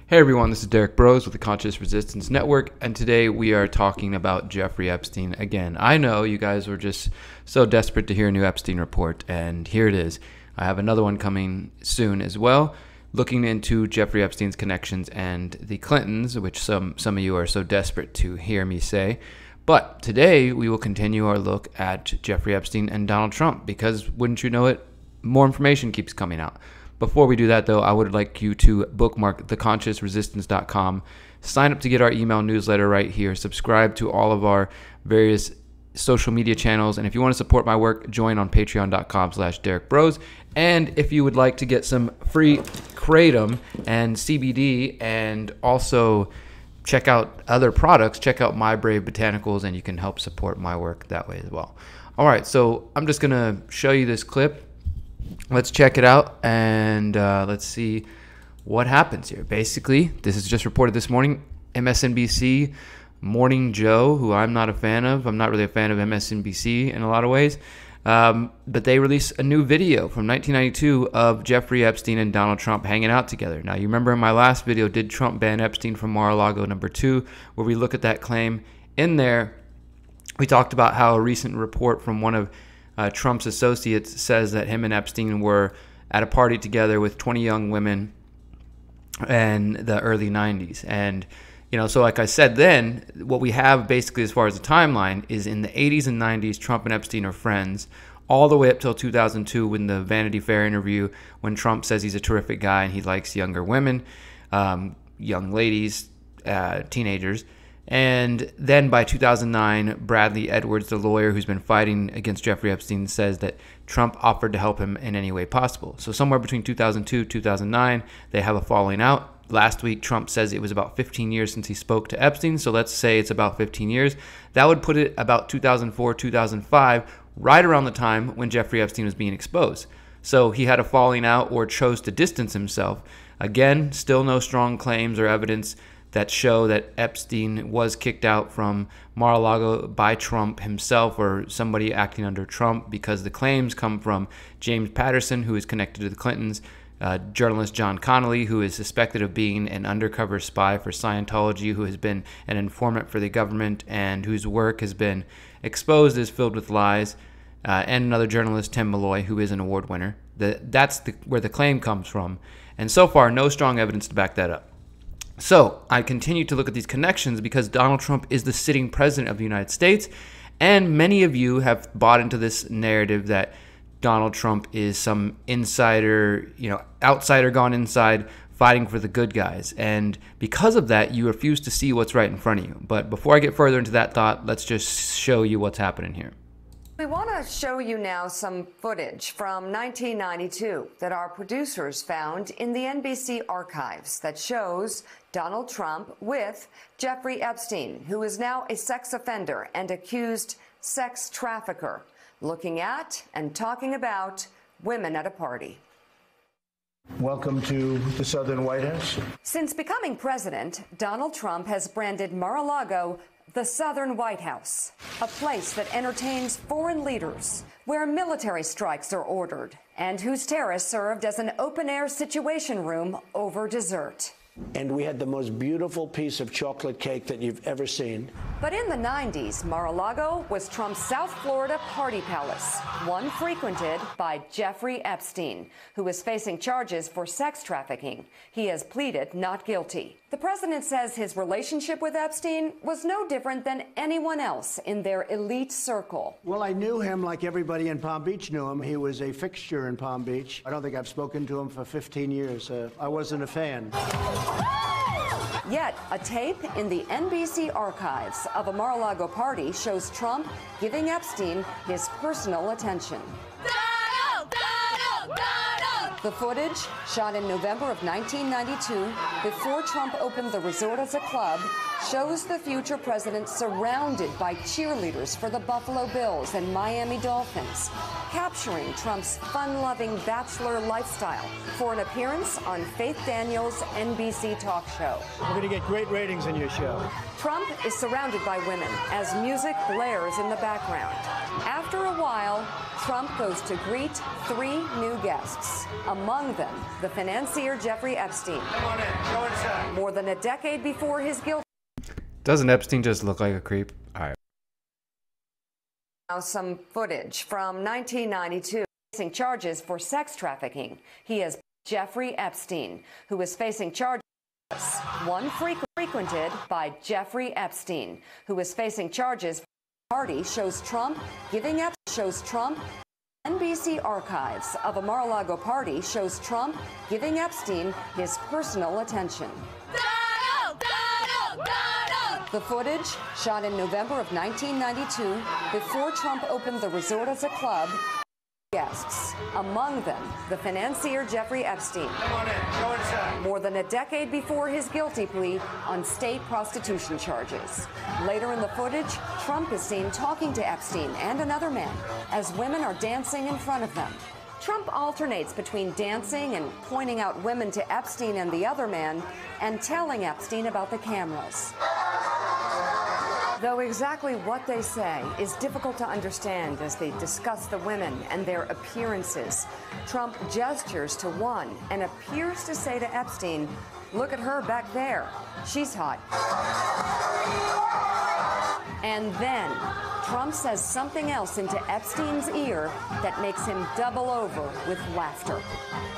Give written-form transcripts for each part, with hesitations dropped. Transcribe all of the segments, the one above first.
Hey everyone, this is Derrick Broze with the Conscious Resistance Network, and today we are talking about Jeffrey Epstein again. I know you guys were just so desperate to hear a new Epstein report, and here it is. I have another one coming soon as well, looking into Jeffrey Epstein's connections and the Clintons, which some of you are so desperate to hear me say. But today we will continue our look at Jeffrey Epstein and Donald Trump, because wouldn't you know it, more information keeps coming out. Before we do that, though, I would like you to bookmark theconsciousresistance.com, sign up to get our email newsletter right here, subscribe to all of our various social media channels, and if you want to support my work, join on patreon.com/Derrick Broze. And if you would like to get some free kratom and CBD and also check out other products, check out My Brave Botanicals, and you can help support my work that way as well. All right, so I'm just going to show you this clip. Let's check it out, and let's see what happens here. Basically, this is just reported this morning. MSNBC, Morning Joe, who I'm not a fan of. I'm not really a fan of MSNBC in a lot of ways. But they released a new video from 1992 of Jeffrey Epstein and Donald Trump hanging out together. Now, you remember in my last video, Did Trump Ban Epstein from Mar-a-Lago #2, where we look at that claim. In there, we talked about how a recent report from one of Trump's associates says that him and Epstein were at a party together with 20 young women in the early 90s. And, you know, so like I said then, what we have basically as far as the timeline is in the 80s and 90s, Trump and Epstein are friends, all the way up till 2002 when the Vanity Fair interview, when Trump says he's a terrific guy and he likes younger women, young ladies, teenagers. And then by 2009, Bradley Edwards, the lawyer who's been fighting against Jeffrey Epstein, says that Trump offered to help him in any way possible. So somewhere between 2002 and 2009, they have a falling out. Last week, Trump says it was about 15 years since he spoke to Epstein. So let's say it's about 15 years. That would put it about 2004, 2005, right around the time when Jeffrey Epstein was being exposed. So he had a falling out or chose to distance himself. Again, still no strong claims or evidence that show that Epstein was kicked out from Mar-a-Lago by Trump himself or somebody acting under Trump, because the claims come from James Patterson, who is connected to the Clintons, journalist John Connolly, who is suspected of being an undercover spy for Scientology, who has been an informant for the government and whose work has been exposed as filled with lies, and another journalist, Tim Malloy, who is an award winner. That's where the claim comes from. And so far, no strong evidence to back that up. So I continue to look at these connections because Donald Trump is the sitting president of the United States, and many of you have bought into this narrative that Donald Trump is some insider, outsider gone inside, fighting for the good guys. And because of that, you refuse to see what's right in front of you. But before I get further into that thought, let's just show you what's happening here. We want to show you now some footage from 1992 that our producers found in the NBC archives that shows Donald Trump with Jeffrey Epstein, who is now a sex offender and accused sex trafficker, looking at and talking about women at a party. Welcome to the Southern White House. Since becoming president, Donald Trump has branded Mar-a-Lago the Southern White House, a place that entertains foreign leaders, where military strikes are ordered, and whose terrace served as an open-air situation room over dessert. And we had the most beautiful piece of chocolate cake that you've ever seen. But in the 90s, Mar-a-Lago was Trump's South Florida party palace, one frequented by Jeffrey Epstein, who is facing charges for sex trafficking. He has pleaded not guilty. The president says his relationship with Epstein was no different than anyone else in their elite circle. Well, I knew him like everybody in Palm Beach knew him. He was a fixture in Palm Beach. I don't think I've spoken to him for 15 years. I wasn't a fan. Yet, a tape in the NBC archives of a Mar-a-Lago party shows Trump giving Epstein his personal attention. Donald! Donald! Donald! The footage, shot in November of 1992, before Trump opened the resort as a club, shows the future president surrounded by cheerleaders for the Buffalo Bills and Miami Dolphins, capturing Trump's fun-loving bachelor lifestyle for an appearance on Faith Daniels' NBC talk show. We're going to get great ratings in your show. Trump is surrounded by women as music blares in the background. After a while, Trump goes to greet 3 new guests, among them the financier Jeffrey Epstein. Come on in. Go inside. More than a decade before his guilty. Doesn't Epstein just look like a creep? All right. Now some footage from 1992 facing charges for sex trafficking. He is Jeffrey Epstein, who is facing charges. One frequented by Jeffrey Epstein, who is facing charges. Party shows Trump giving up. Shows Trump. NBC archives of a Mar-a-Lago party shows Trump giving Epstein his personal attention. Donald! Donald! Donald! The footage, shot in November of 1992, before Trump opened the resort as a club, guests, among them the financier Jeffrey Epstein. Come on in. Go inside. More than a decade before his guilty plea on state prostitution charges. Later in the footage, Trump is seen talking to Epstein and another man as women are dancing in front of them. Trump alternates between dancing and pointing out women to Epstein and the other man and telling Epstein about the cameras. Though exactly what they say is difficult to understand as they discuss the women and their appearances, Trump gestures to one and appears to say to Epstein, "Look at her back there. She's hot." And then Trump says something else into Epstein's ear that makes him double over with laughter.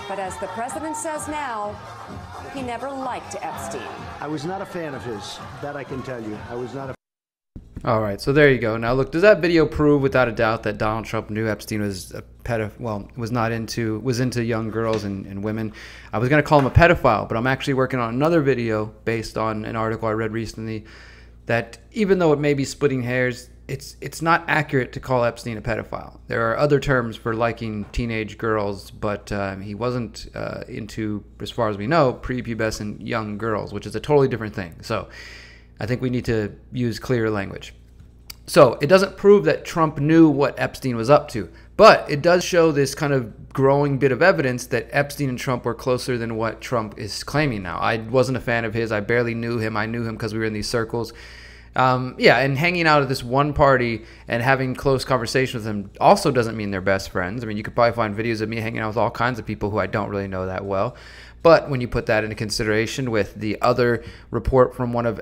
But as the president says now, he never liked Epstein. I was not a fan of his. That I can tell you. I was not a All right, so there you go. Now, look, does that video prove without a doubt that Donald Trump knew Epstein was a was into young girls and women? I was going to call him a pedophile, but I'm actually working on another video based on an article I read recently that even though it may be splitting hairs, it's not accurate to call Epstein a pedophile. There are other terms for liking teenage girls, but he wasn't into, as far as we know, prepubescent young girls, which is a totally different thing. So I think we need to use clear language. So it doesn't prove that Trump knew what Epstein was up to, but it does show this kind of growing bit of evidence that Epstein and Trump were closer than what Trump is claiming now. I wasn't a fan of his. I barely knew him. I knew him because we were in these circles. Yeah, and hanging out at this one party and having close conversation with him also doesn't mean they're best friends. I mean, you could probably find videos of me hanging out with all kinds of people who I don't really know that well. But when you put that into consideration with the other report from one of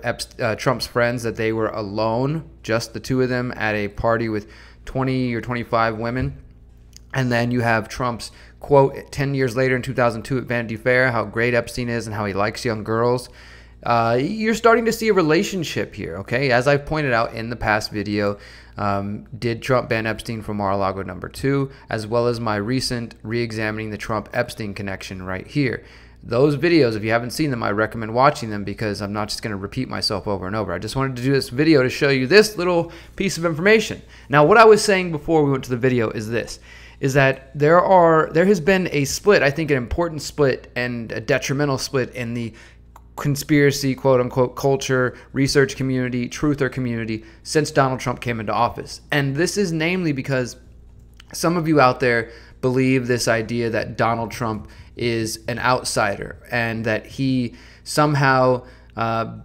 Trump's friends that they were alone, just the two of them at a party with 20 or 25 women, and then you have Trump's quote 10 years later in 2002 at Vanity Fair, how great Epstein is and how he likes young girls, you're starting to see a relationship here, okay? As I've pointed out in the past video, did Trump ban Epstein from Mar-a-Lago #2, as well as my recent re-examining the Trump-Epstein connection right here. Those videos, if you haven't seen them, I recommend watching them because I'm not just going to repeat myself over and over. I just wanted to do this video to show you this little piece of information. Now, what I was saying before we went to the video is this, is that there has been a split, I think an important split and a detrimental split in the conspiracy, quote-unquote, culture, research community, truther community since Donald Trump came into office. And this is namely because some of you out there believe this idea that Donald Trump is an outsider and that he somehow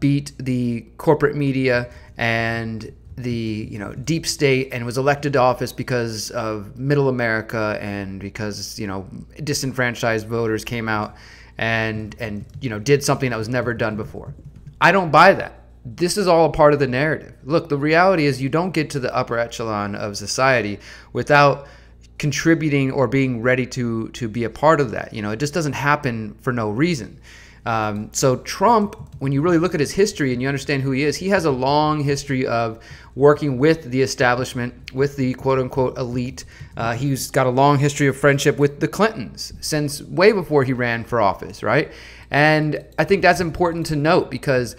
beat the corporate media and the deep state and was elected to office because of middle America and because disenfranchised voters came out and did something that was never done before. I don't buy that. This is all a part of the narrative. Look, the reality is you don't get to the upper echelon of society without contributing or being ready to be a part of that. It just doesn't happen for no reason. So Trump, when you really look at his history and you understand who he is, he has a long history of working with the establishment, with the quote-unquote elite. He's got a long history of friendship with the Clintons since way before he ran for office, right? And I think that's important to note because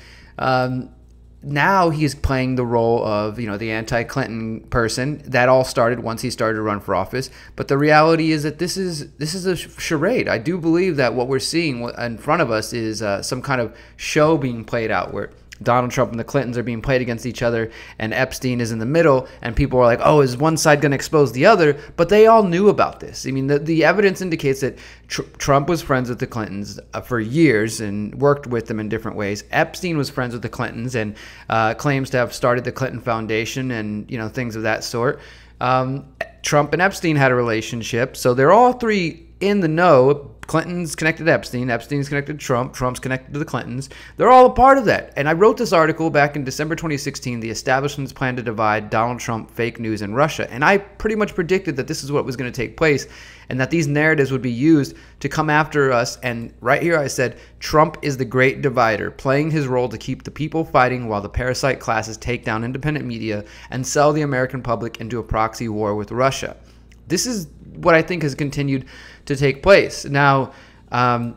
now he's playing the role of, the anti-Clinton person. That all started once he started to run for office. But the reality is that this is a charade. I do believe that what we're seeing in front of us is some kind of show being played out where Donald Trump and the Clintons are being played against each other and Epstein is in the middle and people are like, oh, is one side going to expose the other? But they all knew about this. I mean, the evidence indicates that Trump was friends with the Clintons for years and worked with them in different ways. Epstein was friends with the Clintons and claims to have started the Clinton Foundation and things of that sort. Trump and Epstein had a relationship, so they're all three in the know, Clinton's connected to Epstein. Epstein's connected to Trump. Trump's connected to the Clintons. They're all a part of that. And I wrote this article back in December 2016, The Establishment's Plan to Divide Donald Trump, Fake News, and Russia. And I pretty much predicted that this is what was going to take place and that these narratives would be used to come after us. And right here I said, Trump is the great divider, playing his role to keep the people fighting while the parasite classes take down independent media and sell the American public into a proxy war with Russia. This is what I think has continued to take place. Now,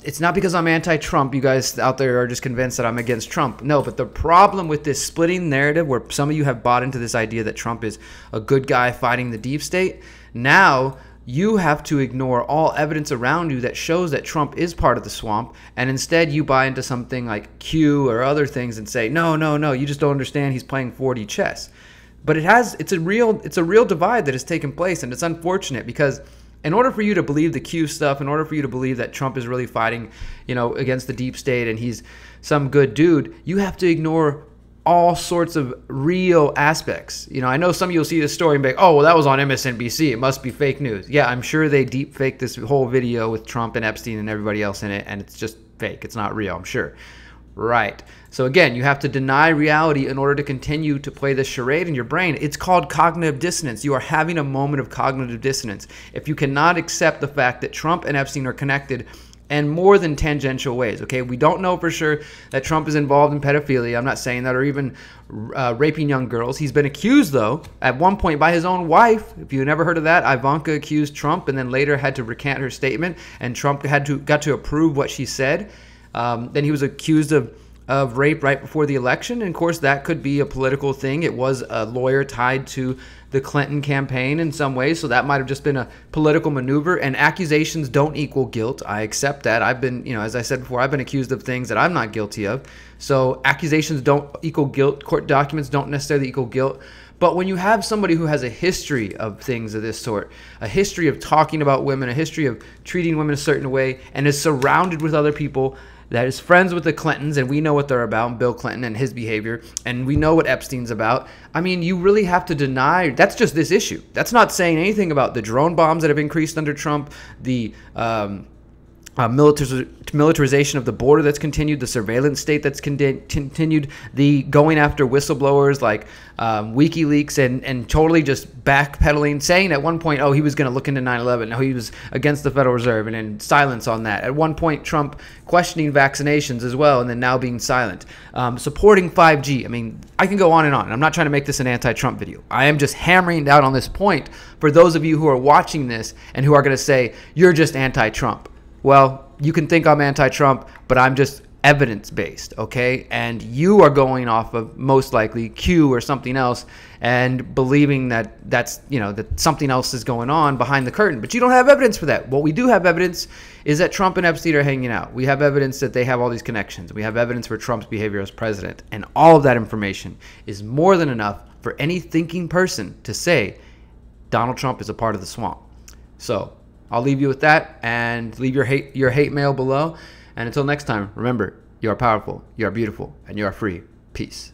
it's not because I'm anti-Trump. You guys out there are just convinced that I'm against Trump. No, but the problem with this splitting narrative where some of you have bought into this idea that Trump is a good guy fighting the deep state, now you have to ignore all evidence around you that shows that Trump is part of the swamp, and instead you buy into something like Q or other things and say, no, you just don't understand, he's playing 4D chess. But it's a real divide that has taken place, and it's unfortunate because in order for you to believe the Q stuff, in order for you to believe that Trump is really fighting, against the deep state and he's some good dude, you have to ignore all sorts of real aspects. I know some of you will see this story and be like, oh, well, that was on MSNBC. It must be fake news. Yeah, I'm sure they deep faked this whole video with Trump and Epstein and everybody else in it, and it's just fake. It's not real, I'm sure. Right. So again, you have to deny reality in order to continue to play this charade in your brain. It's called cognitive dissonance. You are having a moment of cognitive dissonance. If you cannot accept the fact that Trump and Epstein are connected in more than tangential ways, okay? We don't know for sure that Trump is involved in pedophilia. I'm not saying that, or even raping young girls. He's been accused, though, at one point by his own wife. If you never heard of that, Ivanka accused Trump and then later had to recant her statement, and Trump got to approve what she said. Then he was accused of rape right before the election. And of course, that could be a political thing. It was a lawyer tied to the Clinton campaign in some ways. So that might have just been a political maneuver. And accusations don't equal guilt. I accept that. I've been, as I said before, I've been accused of things that I'm not guilty of. So accusations don't equal guilt. Court documents don't necessarily equal guilt. But when you have somebody who has a history of things of this sort, a history of talking about women, a history of treating women a certain way, and is surrounded with other people that is friends with the Clintons, and we know what they're about, Bill Clinton and his behavior, and we know what Epstein's about. I mean, you really have to deny, that's just this issue. That's not saying anything about the drone bombs that have increased under Trump, the militarization of the border that's continued, the surveillance state that's continued, the going after whistleblowers like WikiLeaks and totally just backpedaling, saying at one point, oh, he was going to look into 9/11. No, he was against the Federal Reserve, and then silence on that. At one point, Trump questioning vaccinations as well, and then now being silent. Supporting 5G. I mean, I can go on and on. I'm not trying to make this an anti-Trump video. I am just hammering down on this point for those of you who are watching this and who are going to say, you're just anti-Trump. Well, you can think I'm anti-Trump, but I'm just evidence-based, okay? And you are going off of most likely Q or something else and believing that that something else is going on behind the curtain. But you don't have evidence for that. What we do have evidence is that Trump and Epstein are hanging out. We have evidence that they have all these connections. We have evidence for Trump's behavior as president. And all of that information is more than enough for any thinking person to say Donald Trump is a part of the swamp. So I'll leave you with that, and leave your hate mail below. And until next time, remember, you are powerful, you are beautiful, and you are free. Peace.